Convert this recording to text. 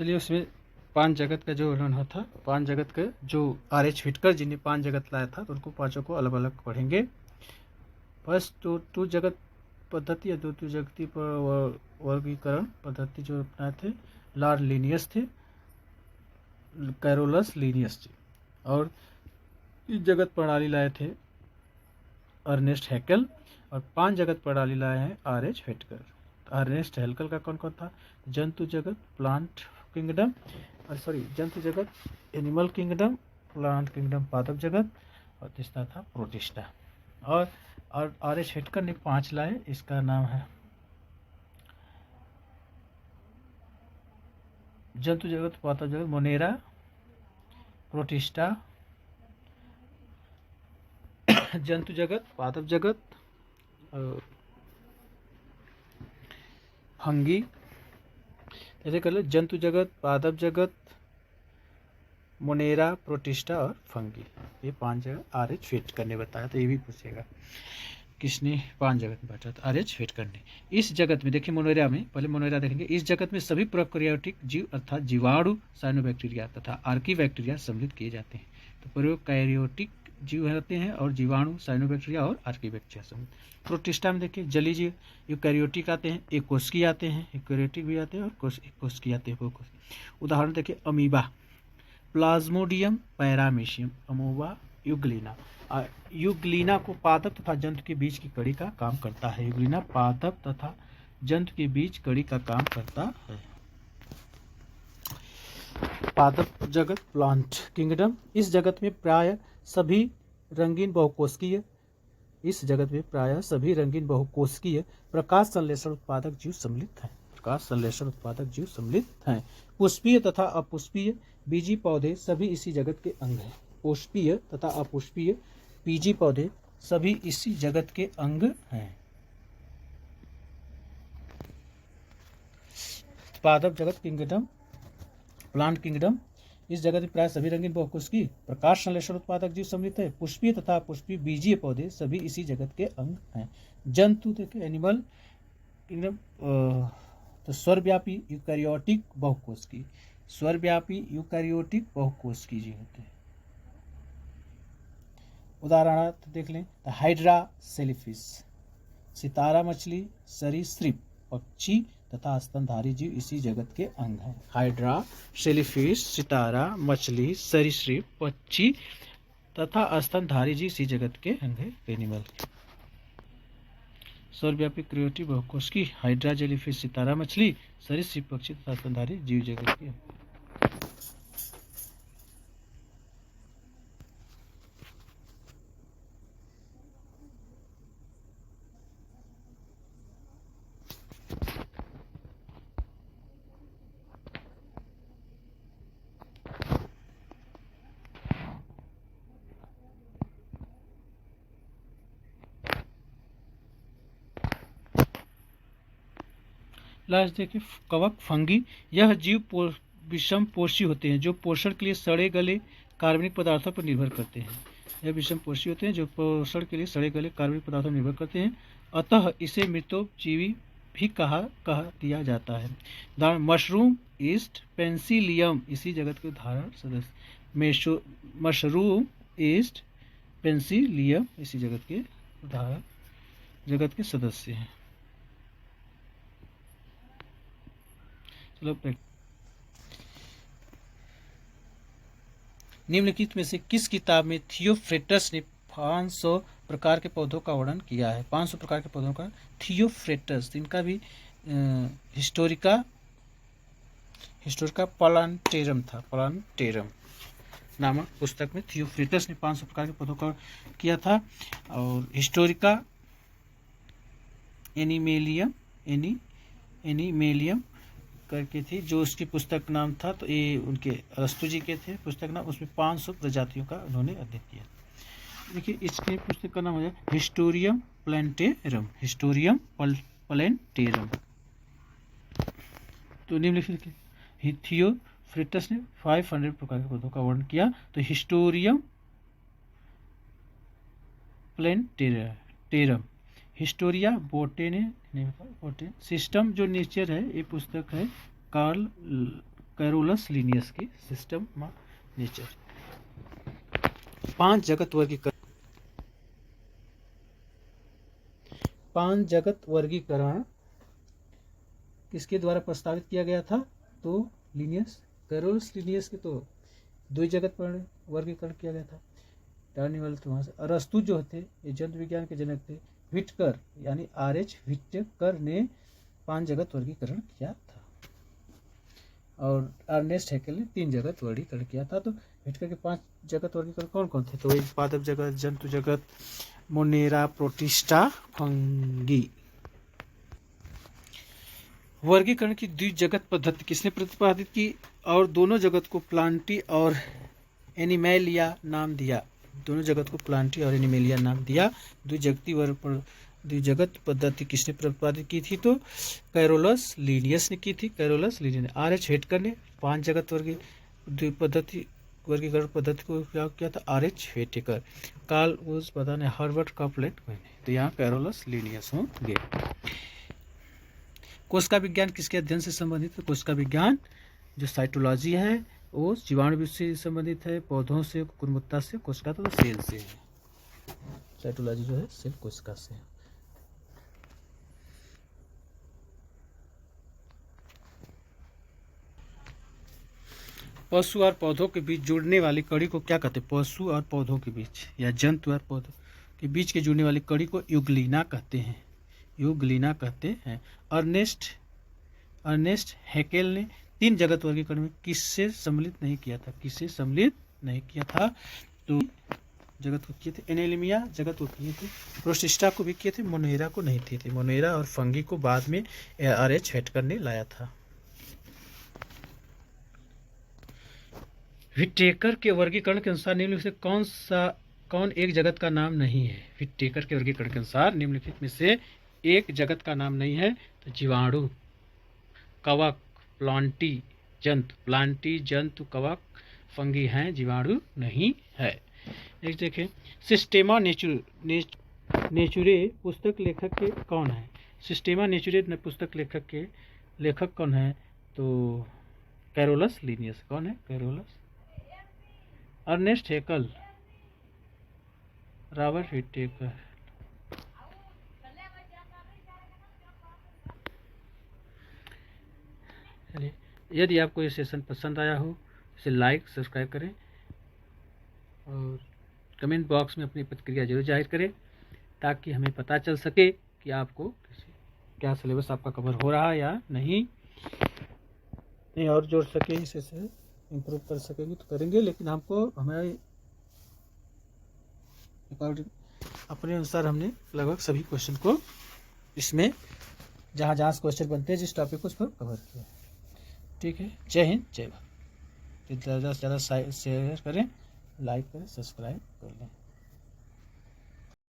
चलिए उसमें पांच जगत का जो उन्होंने था, पांच जगत का जो R.H. व्हिटकर जी ने पांच जगत लाया था, तो उनको पांचों को अलग अलग पढ़ेंगे। फर्स्ट तो टू जगत पद्धति या दो जगती वर्गीकरण पद्धति जो अपनाए थे लॉर्ड लीनियस थे, कैरोलस लीनियस जी। और इस जगत प्रणाली लाए थे अर्नेस्ट हैकेल, और पांच जगत प्रणाली लाए हैं R.H. व्हिटकर। अर्नेस्ट हैकेल का कौन कौन था? जंतु जगत, प्लांट किंगडम, जंतु जगत, एनिमल किंगडम, प्लांट किंगडम, पादप जगत, और तीसरा था प्रोटिस्टा। और R.H. व्हिटकर ने पांच लाए, इसका नाम है जंतु जगत, पादप जगत, मोनेरा, प्रोटिस्टा, जंतु जगत, पादप जगत, फंगी। ऐसे कर लो, जंतु जगत, पादप जगत, मोनेरा, प्रोटिस्टा और फंगी। ये पांच जगह R.H. व्हिटकर ने बताया, तो ये भी पूछेगा किसने पांच जगत में बांटा था? R.H. व्हिटकर ने। इस जगत में देखिए, मोनेरा में, पहले मोनेरा देखेंगे। इस जगत में सभी प्रोकैरियोटिक जीव अर्थात जीवाणु, साइनोबैक्टीरिया तथा आर्कीबैक्टीरिया सम्मिलित किए जाते हैं। तो प्रोकैरियोटिक जीव रहते हैं और जीवाणु, साइनोबैक्टीरिया और आर्कीबैक्टीरिया सम्मिलित। प्रोटिस्टा में देखिए जलीय जीव, यूकैरियोटिक आते हैं, एकोस्की आते हैं, यूकैरियोटिक भी आते हैं और एकोस्की आते हैं। उदाहरण देखिए, amoeba, plasmodium paramecium, amoeba, euglena. Euglena को पादप तथा जंतु के बीच की कड़ी का काम करता है। यूग्लिना पादप तथा जंतु के बीच कड़ी का काम करता है। पादप जगत, प्लांट किंगडम। इस जगत में प्राय सभी रंगीन बहुकोशिकीय प्रकाश संश्लेषण उत्पादक जीव सम्मिलित हैं। प्रकाश संश्लेषण उत्पादक जीव सम्मिलित हैं। पुष्पीय तथा अपुष्पीय बीजी पौधे सभी इसी जगत के अंग हैं। पुष्पीय तथा अपुष्पीय बीजी पौधे सभी इसी जगत के अंग हैं। पादप जगत किंगडम, प्लांट किंगडम। इस जगत में प्राय सभी रंगीन बहुकोशिकीय प्रकाश संश्लेषण उत्पादक जीव सम्मिलित है। पुष्पीय तथा अपुष्पीय बीजीय पौधे सभी इसी जगत के अंग हैं। जंतु देखिए, एनिमल किंगडम, तो सर्वव्यापी यूकैरियोटिक बहुकोशिकीय, सर्वव्यापी यूकैरियोटिक बहुकोशिकीय जीव होते हैं। उदाहरणार्थ देख लें, हाइड्रा सेलीफिश, सितारा मछली, सरीसृप पक्षी तथा स्तनधारी जीव इसी जगत के अंग हैं। हाइड्रा सेलीफिश, सितारा मछली, सरीसृप पक्षी तथा स्तनधारी जीव इसी जगत के अंग है। एनिमल सर्वव्यापी यूकैरियोटिक बहुकोशिकीय, हाइड्रा जेलीफिश, सितारा मछली, सरीसृप पक्षी तथा स्तनधारी जीव जगत के। लास्ट देखिए, कवक फंगी। यह जीव विषम पोषी होते हैं जो पोषण के लिए सड़े गले कार्बनिक पदार्थों पर निर्भर करते हैं। यह विषम पोषी होते हैं जो पोषण के लिए सड़े गले कार्बनिक पदार्थों पर निर्भर करते हैं। अतः इसे मृतोपजीवी भी कहा दिया जाता है। उदाहरण, मशरूम ईस्ट पेंसिलियम इसी जगत के उदाहरण सदस्य। मशरूम ईस्ट पेंसिलियम इसी जगत के उदाहरण जगत के सदस्य हैं। निम्नलिखित में से किस किताब में थियोफ्रेटस ने 500 प्रकार के पौधों का वर्णन किया है? 500 प्रकार के पौधों का थियोफ्रेटस, इनका भी हिस्टोरिका प्लांटेरम था। प्लांटेरम नामक पुस्तक में थियोफ्रेटस ने 500 प्रकार के पौधों का किया था। और हिस्टोरिका एनिमेलियम करके थी जो उसकी पुस्तक नाम था। तो ये उनके अरस्तु जी के थे पुस्तक नाम। उसमें 500 प्रजातियों का उन्होंने अध्ययन किया। देखिए, इसके पुस्तक का नाम हो जाए हिस्टोरियम प्लांटेरम। हिस्टोरियम प्लांटेरम। तो निम्नलिखित थियोफ्रेटस ने 500 प्रकार के पौधों का वर्णन किया। तो हिस्टोरियम प्लांटेरम, हिस्टोरिया बोटेने सिस्टम जो नेचर है, ये पुस्तक है कैरोलस लीनियस की सिस्टम नेचर। 5 जगत वर्गीकरण। 5 जगत वर्गीकरण किसके द्वारा प्रस्तावित किया गया था? तो लीनियस, कैरोलस लीनियस के तो 2 जगत पर वर्गीकरण किया गया था। टर्नी वाले तो वहाँ से अरस्तु जो थे ये जंतु विज्ञान के जनक थे। व्हिटकर यानी आर.एच. व्हिटकर ने 5 जगत वर्गीकरण किया था और अर्नेस्ट हैकेल ने 3 जगत वर्गीकरण किया था। तो व्हिटकर के 5 जगत वर्गीकरण कौन कौन थे? तो वही पादप जगत, जंतु जगत, मोनेरा, प्रोटिस्टा, फंगी। वर्गीकरण की द्विजगत पद्धति किसने प्रतिपादित की? और दोनों जगत को प्लांटी और एनिमेलिया नाम दिया। दोनों जगत को प्लांटी और एनिमेलिया नाम दिया। द्विजगत पद्धति किसने प्रतिपादित की थी? तो कैरोलस लीनियस ने की थी। कैरोलस लीनियस ने। आर.एच. व्हिटकर ने 5 जगत वर्गीकरण पद्धति को उपयोग किया था। आर.एच. व्हिटकर, कार्ल वुज पता नहीं, हर्बर्ट कपलेट कोई नहीं। तो यहाँ कैरोलस लीनियस होंगे। कोशिका विज्ञान किसके अध्ययन से संबंधित है? कोशिका विज्ञान जो साइटोलॉजी है वो जीवाणु से संबंधित है, पौधों से, कुकुरमुत्ता से, कोशिका तो सेल से है। साइटोलॉजी जो है सेल कोशिका से है। पशु और पौधों के बीच जुड़ने वाली कड़ी को क्या कहते हैं? पशु और पौधों के बीच या जंतु और पौधों के बीच के जुड़ने वाली कड़ी को युग्लिना कहते हैं। युग्लिना कहते हैं। अर्नेस्ट हैकेल ने 3 जगत वर्गीकरण में किससे सम्मिलित नहीं किया था? किससे सम्मिलित नहीं किया था? तो जगत को किए थे। एनिमेलिया जगत को किए थे। प्रोटिस्टा को भी किए थे, मोनेरा को नहीं किए थे। मोनेरा और फंगी को बाद में आर.एच. व्हिटकर ने लाया था। व्हिटेकर के वर्गीकरण के अनुसार निम्नलिखित कौन एक जगत का नाम नहीं है? व्हिटेकर के वर्गीकरण के अनुसार निम्नलिखित में से एक जगत का नाम नहीं है। तो जीवाणु, कवक, प्लांटी जंतु, कवक, फंगी हैं, जीवाणु नहीं है। एक देखें, सिस्टेमा नेचुरे पुस्तक लेखक के कौन है? सिस्टेमा नेचुरे पुस्तक लेखक के लेखक कौन है? तो कैरोलस लीनियस। कौन है? Carolus. Ernst Haeckel, Robert Whittaker. यदि आपको ये सेशन पसंद आया हो इसे लाइक सब्सक्राइब करें और कमेंट बॉक्स में अपनी प्रतिक्रिया जरूर जाहिर करें ताकि हमें पता चल सके कि आपको क्या सिलेबस आपका कवर हो रहा है या नहीं और जोड़ सके, इसे इम्प्रूव कर सकेंगे तो करेंगे। लेकिन हमको हमारे अकॉर्डिंग अपने अनुसार हमने लगभग सभी क्वेश्चन को इसमें जहाँ क्वेश्चन बनते हैं जिस टॉपिक को उस पर कवर किया। ठीक है। जय हिंद, जय भारत। ज़्यादा से ज़्यादा शेयर करें, लाइक करें, सब्सक्राइब कर लें।